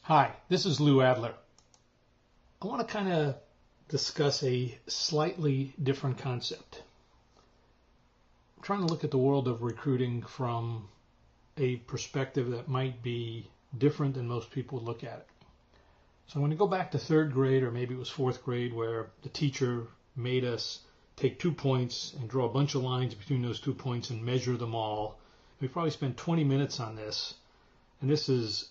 Hi, this is Lou Adler. I want to kind of discuss a slightly different concept. I'm trying to look at the world of recruiting from a perspective that might be different than most people would look at it. So I'm going to go back to third grade, or maybe it was fourth grade, where the teacher made us take 2 points and draw a bunch of lines between those 2 points and measure them all. We probably spent 20 minutes on this, and this is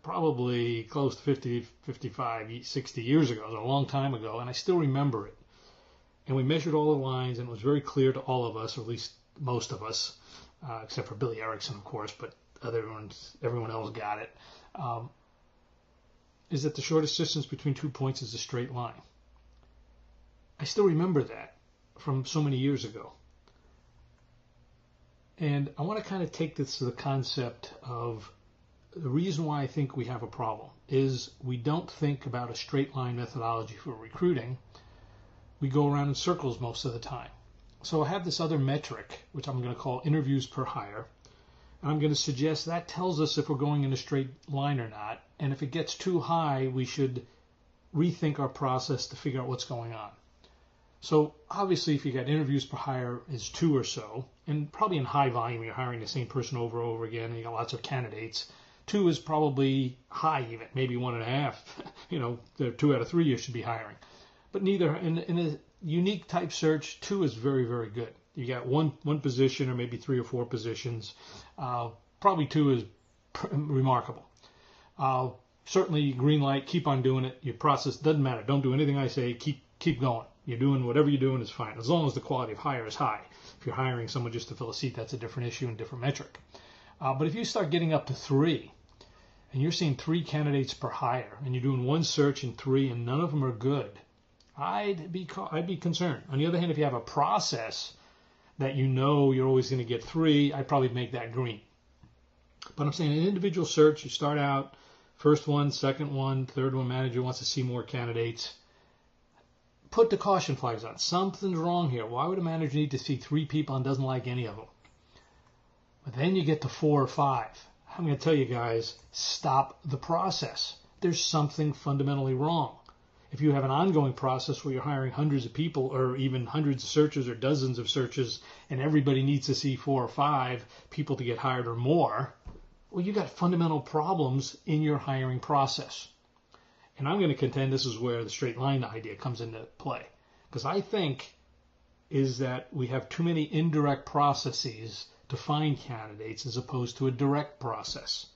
probably close to 50, 55, 60 years ago. It was a long time ago, and I still remember it. And we measured all the lines, and it was very clear to all of us, or at least most of us, except for Billy Erickson, of course, but everyone else got it, is that the shortest distance between 2 points is a straight line. I still remember that from so many years ago. And I want to kind of take this to the concept of the reason why I think we have a problem is we don't think about a straight line methodology for recruiting. We go around in circles most of the time. So I have this other metric, which I'm going to call interviews per hire. And I'm going to suggest that tells us if we're going in a straight line or not. And if it gets too high, we should rethink our process to figure out what's going on. So obviously, if you got interviews per hire is 2 or so, and probably in high volume, you're hiring the same person over and over again, and you got lots of candidates. 2 is probably high even, maybe 1.5. There are 2 out of 3 you should be hiring. But neither, in a unique type search, 2 is very, very good. You got one position or maybe 3 or 4 positions. Probably 2 is remarkable. Certainly green light, keep on doing it. Your process doesn't matter. Don't do anything I say. Keep going. You're doing whatever you're doing is fine, as long as the quality of hire is high. If you're hiring someone just to fill a seat, that's a different issue and different metric. But if you start getting up to 3, and you're seeing 3 candidates per hire, and you're doing one search in 3, and none of them are good, I'd be concerned. On the other hand, if you have a process that you know you're always going to get 3, I'd probably make that green. But I'm saying an individual search, you start out, first one, second one, third one, manager wants to see more candidates. Put the caution flags on. Something's wrong here. Why would a manager need to see 3 people and doesn't like any of them? But then you get to 4 or 5. I'm going to tell you guys, stop the process. There's something fundamentally wrong. If you have an ongoing process where you're hiring hundreds of people or even hundreds of searches or dozens of searches and everybody needs to see 4 or 5 people to get hired or more, well, you got fundamental problems in your hiring process. And I'm going to contend this is where the straight line idea comes into play. Because I think is that we have too many indirect processes to find candidates as opposed to a direct process.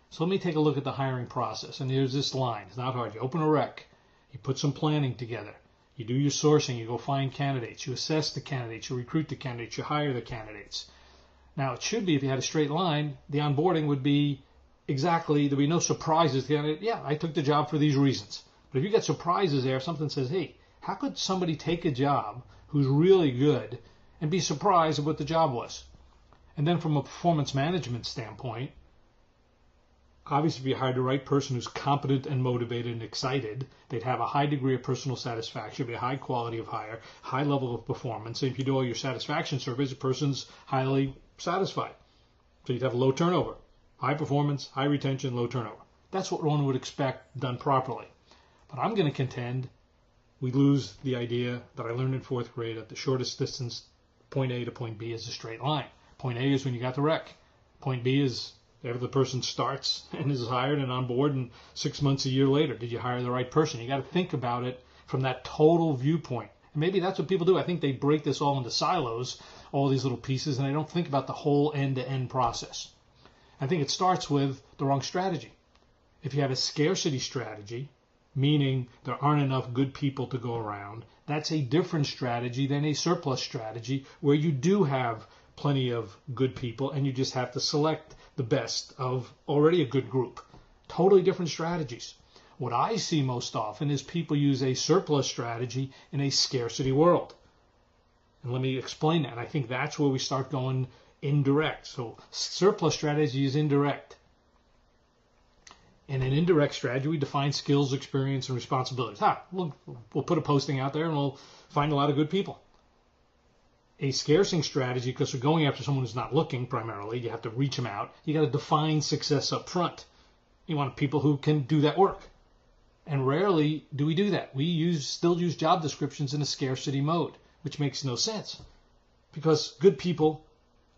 So let me take a look at the hiring process. And here's this line. It's not hard. You open a rec. You put some planning together. You do your sourcing. You go find candidates. You assess the candidates. You recruit the candidates. You hire the candidates. Now, it should be, if you had a straight line, the onboarding would be exactly, there'd be no surprises. Yeah, I took the job for these reasons. But if you get surprises there, something says, hey, how could somebody take a job who's really good and be surprised at what the job was? And then from a performance management standpoint, obviously if you hired the right person who's competent and motivated and excited, they'd have a high degree of personal satisfaction, be a high quality of hire, high level of performance. And if you do all your satisfaction surveys, the person's highly satisfied. So you'd have low turnover. High performance, high retention, low turnover. That's what one would expect done properly. But I'm going to contend we lose the idea that I learned in 4th grade that the shortest distance, point A to point B, is a straight line. Point A is when you got the rec. Point B is after the person starts and is hired and on board, and 6 months, a year later, did you hire the right person? You got to think about it from that total viewpoint. And maybe that's what people do. I think they break this all into silos, all these little pieces, and they don't think about the whole end-to-end process. I think it starts with the wrong strategy. If you have a scarcity strategy, meaning there aren't enough good people to go around, that's a different strategy than a surplus strategy where you do have plenty of good people and you just have to select the best of already a good group. Totally different strategies. What I see most often is people use a surplus strategy in a scarcity world. And let me explain that. I think that's where we start going indirect. So surplus strategy is indirect. In an indirect strategy, we define skills, experience, and responsibilities. We'll put a posting out there and we'll find a lot of good people. A scarcing strategy, because we're going after someone who's not looking primarily, you have to reach them out. You got to define success up front. You want people who can do that work. And rarely do we do that. We still use job descriptions in a scarcity mode, which makes no sense because good people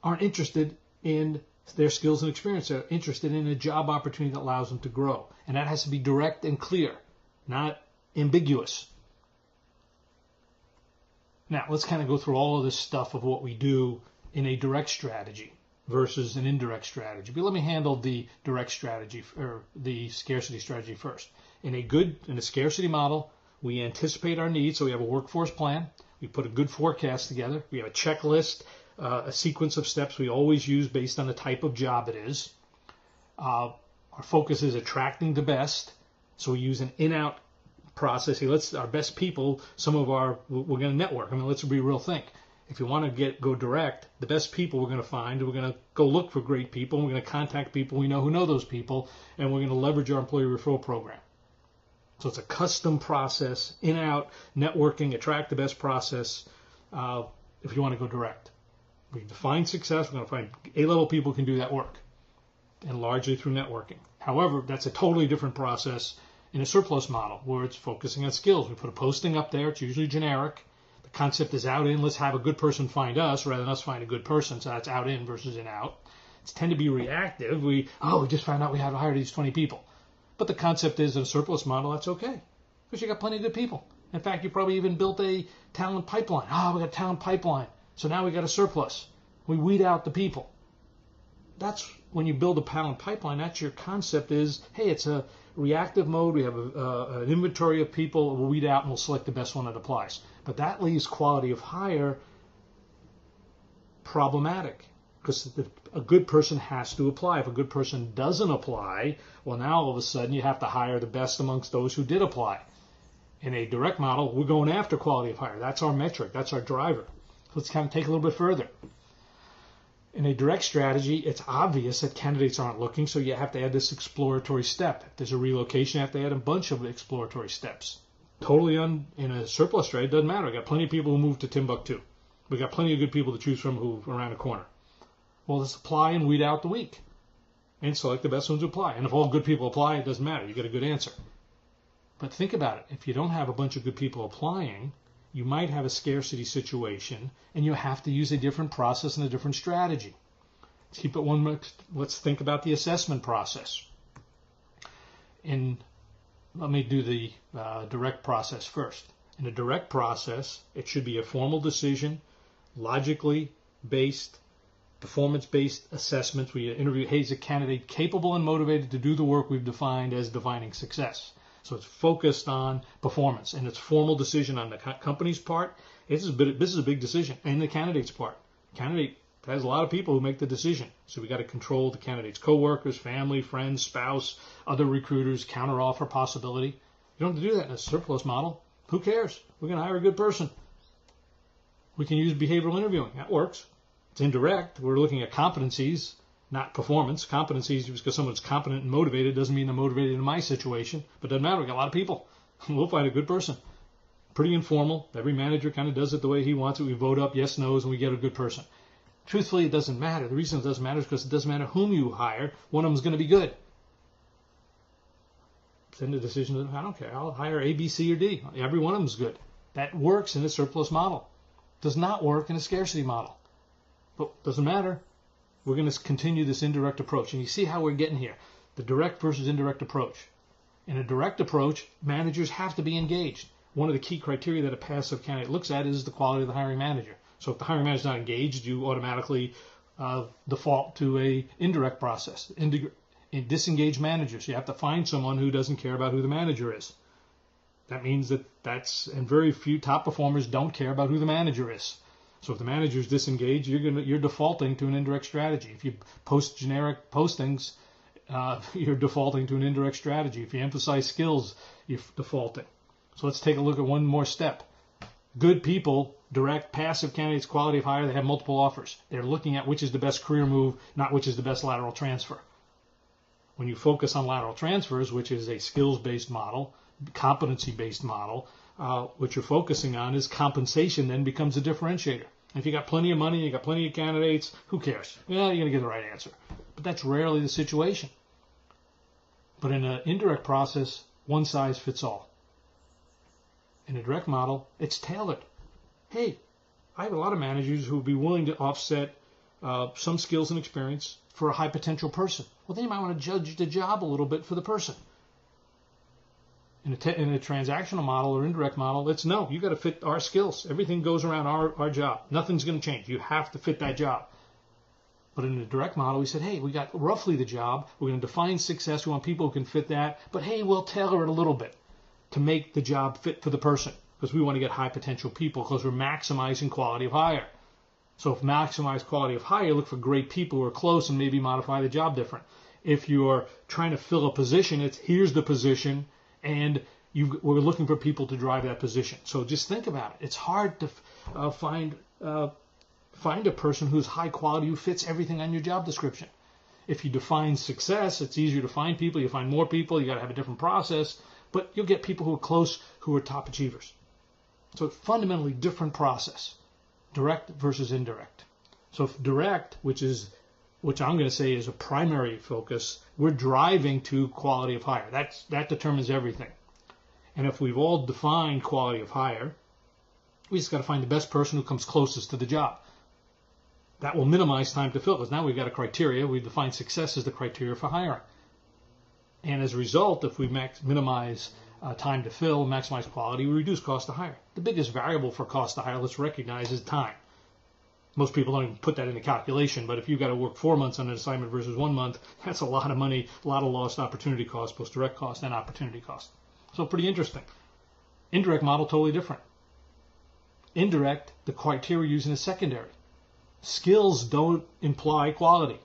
aren't interested in their skills and experience. They're interested in a job opportunity that allows them to grow. And that has to be direct and clear, not ambiguous. Now, let's kind of go through all of this stuff of what we do in a direct strategy versus an indirect strategy. But let me handle the direct strategy or the scarcity strategy first. In a scarcity model, we anticipate our needs, so we have a workforce plan. We put a good forecast together. We have a checklist, a sequence of steps we always use based on the type of job it is. Our focus is attracting the best, so we use an in-out process. Hey, our best people, we're going to network. I mean, let's be real think. If you want to go direct, the best people we're going to find, we're going to go look for great people, and we're going to contact people we know who know those people, and we're going to leverage our employee referral program. So it's a custom process, in-out, networking, attract the best process if you want to go direct. We define success. We're going to find A-level people who can do that work, and largely through networking. However, that's a totally different process in a surplus model where it's focusing on skills. We put a posting up there. It's usually generic. The concept is out in. Let's have a good person find us rather than us find a good person. So that's out in versus in out. It's tend to be reactive. We just found out we had to hire these 20 people. But the concept is in a surplus model, that's okay because you got plenty of good people. In fact, you probably even built a talent pipeline. We got a talent pipeline. So now we got a surplus. We weed out the people. That's when you build a talent pipeline, that's your concept is, hey, it's a reactive mode. We have an inventory of people. We'll weed out and we'll select the best one that applies. But that leaves quality of hire problematic because a good person has to apply. If a good person doesn't apply, well, now all of a sudden you have to hire the best amongst those who did apply. In a direct model, we're going after quality of hire. That's our metric. That's our driver. Let's kind of take a little bit further. In a direct strategy, it's obvious that candidates aren't looking, so you have to add this exploratory step. If there's a relocation, you have to add a bunch of exploratory steps. Totally in a surplus strategy, it doesn't matter. We got plenty of people who move to Timbuktu. We got plenty of good people to choose from who are around the corner. Well, let's apply and weed out the weak and select the best ones who apply. And if all good people apply, it doesn't matter. You get a good answer. But think about it. If you don't have a bunch of good people applying, you might have a scarcity situation, and you have to use a different process and a different strategy. Let's think about the assessment process. Let me do the direct process first. In a direct process, it should be a formal decision, logically based, performance-based assessments where you interview, hey, is a candidate capable and motivated to do the work we've defined as defining success? So it's focused on performance, and it's formal decision on the company's part. This is a big decision, and the candidate's part. Candidate has a lot of people who make the decision, so we got to control the candidate's coworkers, family, friends, spouse, other recruiters, counteroffer possibility. You don't have to do that in a surplus model. Who cares? We're going to hire a good person. We can use behavioral interviewing. That works. It's indirect. We're looking at competencies, not performance. Competencies, just because someone's competent and motivated doesn't mean they're motivated in my situation. But it doesn't matter. We've got a lot of people. We'll find a good person. Pretty informal. Every manager kind of does it the way he wants it. We vote up yes, no's, and we get a good person. Truthfully, it doesn't matter. The reason it doesn't matter is because it doesn't matter whom you hire. One of them is going to be good. Send the decision. I don't care. I'll hire A, B, C, or D. Every one of them is good. That works in a surplus model. Does not work in a scarcity model. But doesn't matter. We're going to continue this indirect approach. And you see how we're getting here. The direct versus indirect approach. In a direct approach, managers have to be engaged. One of the key criteria that a passive candidate looks at is the quality of the hiring manager. So if the hiring manager is not engaged, you automatically default to a indirect process. Disengaged managers. You have to find someone who doesn't care about who the manager is. That means and very few top performers don't care about who the manager is. So if the manager is disengaged, you're defaulting to an indirect strategy. If you post generic postings, you're defaulting to an indirect strategy. If you emphasize skills, you're defaulting. So let's take a look at one more step. Good people, direct, passive candidates, quality of hire, they have multiple offers. They're looking at which is the best career move, not which is the best lateral transfer. When you focus on lateral transfers, which is a skills-based model, competency-based model, what you're focusing on is compensation then becomes a differentiator. If you got plenty of money, you got plenty of candidates, who cares? Yeah, you're going to get the right answer. But that's rarely the situation. But in an indirect process, one size fits all. In a direct model, it's tailored. Hey, I have a lot of managers who would be willing to offset some skills and experience for a high potential person. Well, then you might want to judge the job a little bit for the person. In a transactional model or indirect model, it's no, you got to fit our skills. Everything goes around our job. Nothing's going to change. You have to fit that job. But in a direct model, we said, hey, we got roughly the job. We're going to define success. We want people who can fit that. But hey, we'll tailor it a little bit to make the job fit for the person, because we want to get high potential people, because we're maximizing quality of hire. So if maximize quality of hire, look for great people who are close and maybe modify the job different. If you're trying to fill a position, it's here's the position, and we're looking for people to drive that position. So just think about it. It's hard to find a person who's high quality, who fits everything on your job description. If you define success, it's easier to find people. You find more people. You got to have a different process, but you'll get people who are close, who are top achievers. So it's fundamentally different process, direct versus indirect. So if direct, which I'm going to say is a primary focus, we're driving to quality of hire. That determines everything. And if we've all defined quality of hire, we just got to find the best person who comes closest to the job. That will minimize time to fill, because now we've got a criteria. We've defined success as the criteria for hiring. And as a result, if we minimize time to fill, maximize quality, we reduce cost to hire. The biggest variable for cost to hire, let's recognize, is time. Most people don't even put that in the calculation, but if you've got to work 4 months on an assignment versus 1 month, that's a lot of money, a lot of lost opportunity cost, both direct cost and opportunity cost. So pretty interesting. Indirect model, totally different. Indirect, the criteria using is secondary. Skills don't imply quality.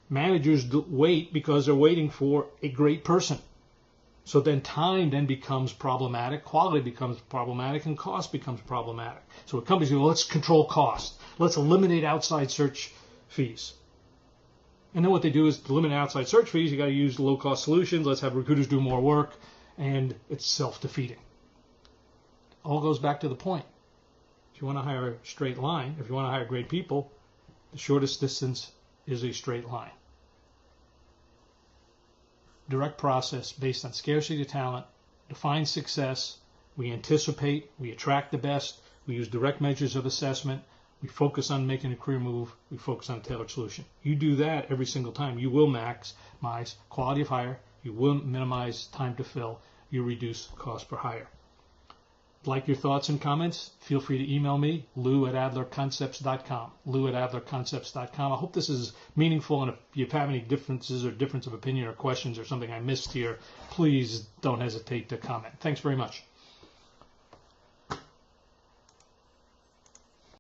Managers wait because they're waiting for a great person. So then time then becomes problematic, quality becomes problematic, and cost becomes problematic. So what companies do, well, let's control cost. Let's eliminate outside search fees. And then what they do is to eliminate outside search fees, you got to use low-cost solutions. Let's have recruiters do more work, and it's self-defeating. All goes back to the point. If you want to hire a straight line, if you want to hire great people, the shortest distance is a straight line. Direct process based on scarcity of talent, define success, we anticipate, we attract the best, we use direct measures of assessment, we focus on making a career move, we focus on a tailored solution. You do that every single time, you will maximize quality of hire, you will minimize time to fill, you reduce cost per hire. Like your thoughts and comments, feel free to email me, lou@adlerconcepts.com, lou@adlerconcepts.com. I hope this is meaningful, and if you have any differences or difference of opinion or questions or something I missed here, please don't hesitate to comment. Thanks very much.